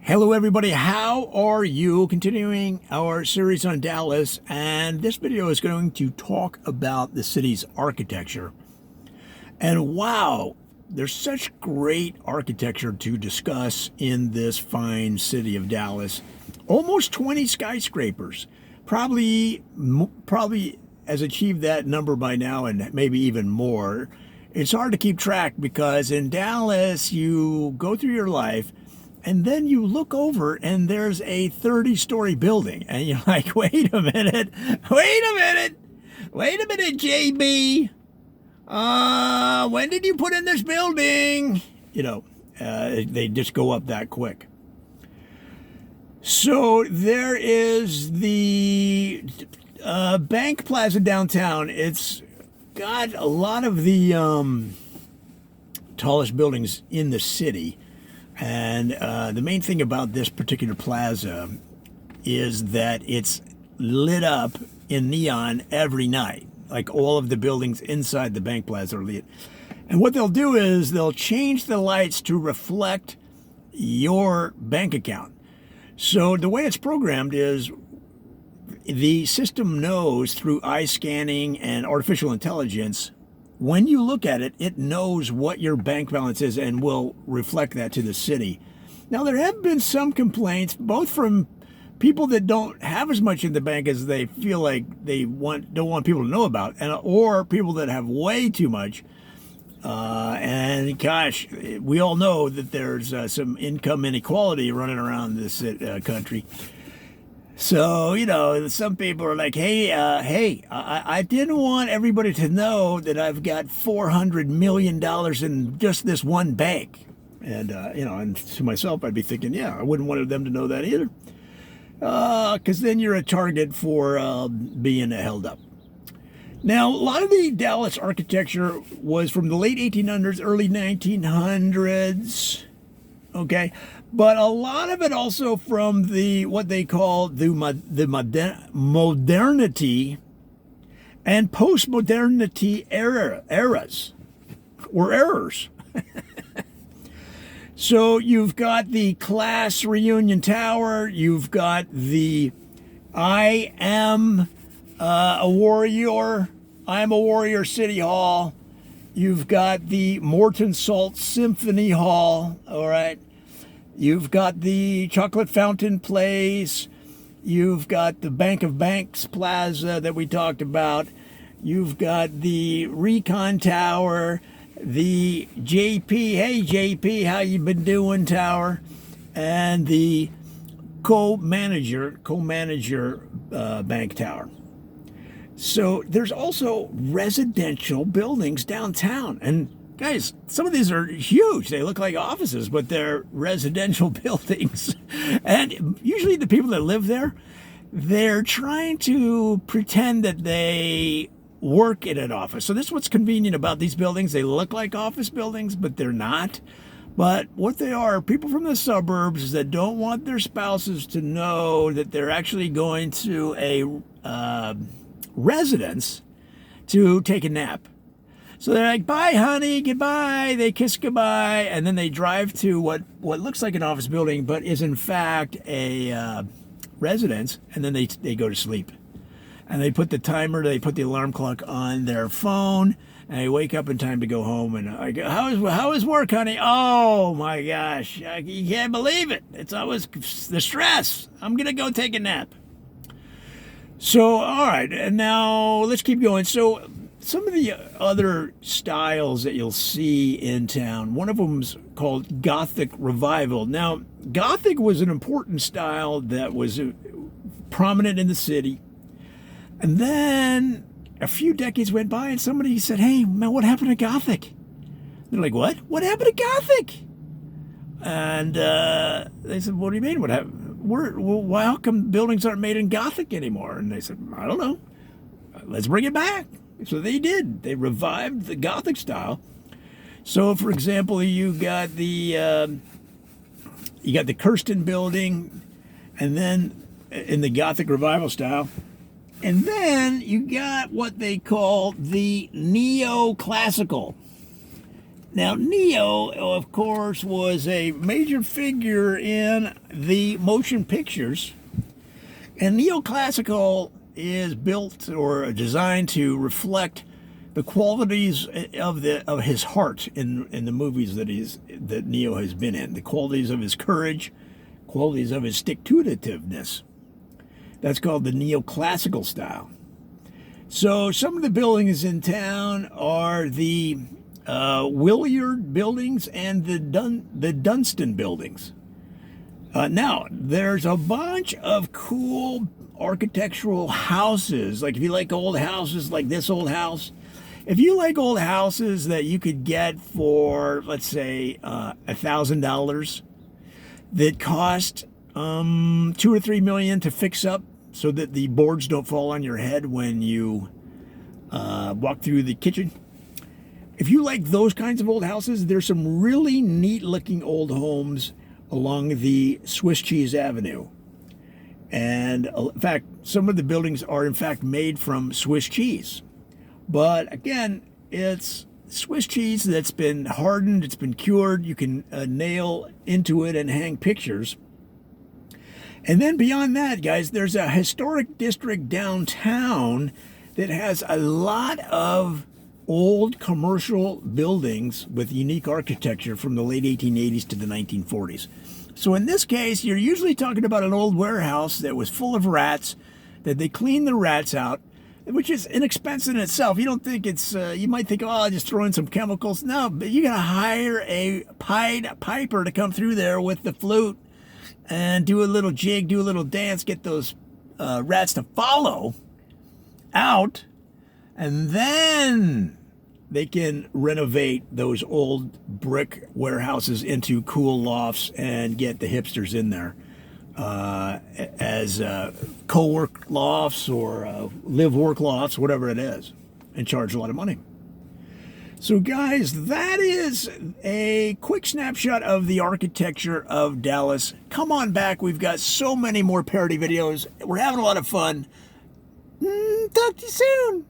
Hello everybody, how are you? Continuing our series on Dallas, and this video is going to talk about the city's architecture. And wow, there's such great architecture to discuss in this fine city of Dallas. Almost 20 skyscrapers. Probably has achieved that number by now and maybe even more. It's hard to keep track because in Dallas, you go through your life and then you look over and there's a 30-story building. And you're like, wait a minute, JB. When did you put in this building? They just go up that quick. So there is the Bank Plaza downtown. It's got a lot of the tallest buildings in the city. And the main thing about this particular plaza is that it's lit up in neon every night. Like all of the buildings inside the Bank Plaza are lit. And what they'll do is they'll change the lights to reflect your bank account. So the way it's programmed is the system knows through eye scanning and artificial intelligence, when you look at it, it knows what your bank balance is and will reflect that to the city. Now, there have been some complaints, both from people that don't have as much in the bank as they feel like they don't want people to know about, or people that have way too much. And gosh, we all know that there's some income inequality running around this country. So, some people are like, hey, I didn't want everybody to know that I've got $400 million in just this one bank. And, and to myself, I'd be thinking, yeah, I wouldn't want them to know that either. Because then you're a target for being held up. Now, a lot of the Dallas architecture was from the late 1800s, early 1900s. Okay. But a lot of it also from what they call the modernity and post-modernity eras or errors. So you've got the Class Reunion Tower, you've got the I am a warrior City Hall, you've got the Morton Salt Symphony Hall, all right? You've got the Chocolate Fountain Place. You've got the Bank of Banks Plaza that we talked about. You've got the Recon Tower, the JP, hey JP, how you been doing Tower, and the co-manager Bank Tower. So there's also residential buildings downtown, and guys, some of these are huge. They look like offices, but they're residential buildings. And usually the people that live there, they're trying to pretend that they work in an office. So this is what's convenient about these buildings. They look like office buildings, but they're not. But what they are people from the suburbs that don't want their spouses to know that they're actually going to a residence to take a nap. So they're like, bye, honey, goodbye. They kiss goodbye, and then they drive to what looks like an office building, but is in fact a residence, and then they go to sleep. And they put the alarm clock on their phone, and they wake up in time to go home. And I go, how is work, honey? Oh, my gosh, you can't believe it. It's always the stress. I'm going to go take a nap. So, all right, and now let's keep going. So some of the other styles that you'll see in town, one of them's called Gothic Revival. Now, Gothic was an important style that was prominent in the city. And then a few decades went by and somebody said, hey, man, what happened to Gothic? They're like, what? What happened to Gothic? And they said, what do you mean? What happened? Why, how come buildings aren't made in Gothic anymore? And they said, I don't know. Let's bring it back. So they did. They revived the Gothic style. So, for example, you got the Kirsten Building, and then in the Gothic Revival style, and then you got what they call the neoclassical. Now, Neo, of course, was a major figure in the motion pictures, and neoclassical is built or designed to reflect the qualities of his heart in the movies that Neo has been in, the qualities of his courage, qualities of his stick-to-itiveness. That's called the neoclassical style. So some of the buildings in town are the Williard buildings and the Dunstan buildings. Now, there's a bunch of cool architectural houses. Like if you like old houses, like this old house, if you like old houses that you could get for, let's say, $1,000, that cost $2 or $3 million to fix up so that the boards don't fall on your head when you walk through the kitchen. If you like those kinds of old houses, there's some really neat looking old homes along the Swiss Cheese Avenue. And in fact, some of the buildings are in fact made from Swiss cheese. But again, it's Swiss cheese that's been hardened, it's been cured. You can nail into it and hang pictures. And then beyond that, guys, there's a historic district downtown that has a lot of old commercial buildings with unique architecture from the late 1880s to the 1940s. So in this case, you're usually talking about an old warehouse that was full of rats, that they cleaned the rats out, which is inexpensive in itself. You don't think it's, you might think, oh, I'll just throw in some chemicals. No, but you gotta hire a Pied Piper to come through there with the flute and do a little jig, do a little dance, get those rats to follow out, and then they can renovate those old brick warehouses into cool lofts and get the hipsters in there as co-work lofts or live-work lofts, whatever it is, and charge a lot of money. So guys, that is a quick snapshot of the architecture of Dallas. Come on back. We've got so many more parody videos. We're having a lot of fun. Talk to you soon.